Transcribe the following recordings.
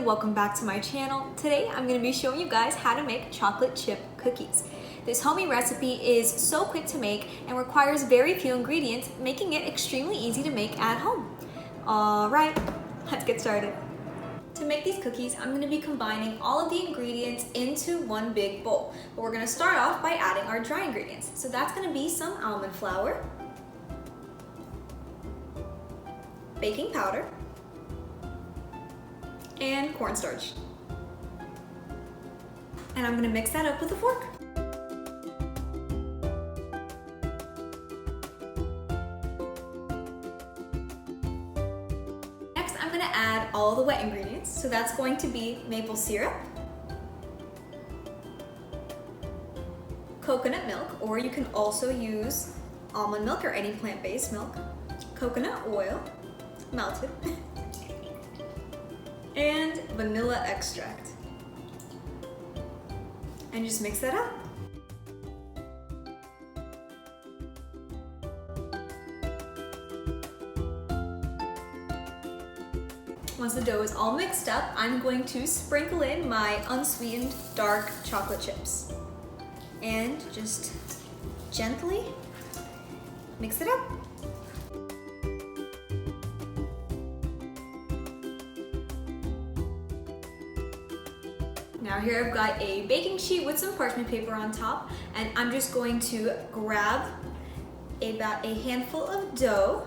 welcome back to my channel. Today I'm going to be showing you guys how to make chocolate chip cookies. This homemade recipe is so quick to make and requires very few ingredients, making it extremely easy to make at home. Alright, let's get started. To make these cookies, I'm going to be combining all of the ingredients into one big bowl. But we're going to start off by adding our dry ingredients. So that's going to be some almond flour, baking powder, and cornstarch. And I'm going to mix that up with a fork. Next, I'm going to add all the wet ingredients. So that's going to be maple syrup, coconut milk, or you can also use almond milk or any plant-based milk, coconut oil, melted, and vanilla extract. And just mix that up. Once the dough is all mixed up, I'm going to sprinkle in my unsweetened dark chocolate chips. And just gently mix it up. Now here I've got a baking sheet with some parchment paper on top, and I'm just going to grab about a handful of dough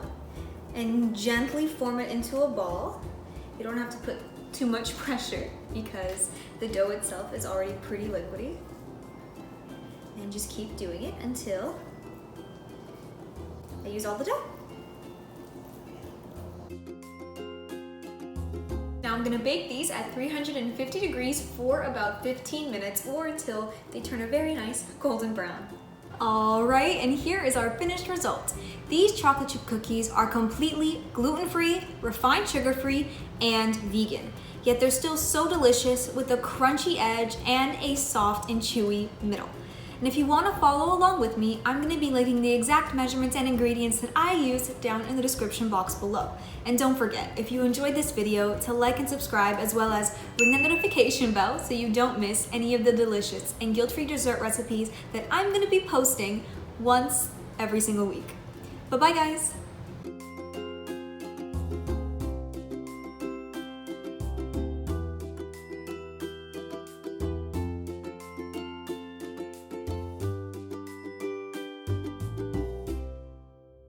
and gently form it into a ball. You don't have to put too much pressure because the dough itself is already pretty liquidy. And just keep doing it until I use all the dough. Now I'm going to bake these at 350 degrees for about 15 minutes or until they turn a very nice golden brown. Alright, and here is our finished result. These chocolate chip cookies are completely gluten-free, refined sugar-free, and vegan. Yet they're still so delicious with a crunchy edge and a soft and chewy middle. And if you want to follow along with me, I'm going to be linking the exact measurements and ingredients that I used down in the description box below. And don't forget, if you enjoyed this video, to like and subscribe, as well as ring that notification bell so you don't miss any of the delicious and guilt-free dessert recipes that I'm going to be posting once every single week. Bye-bye, guys!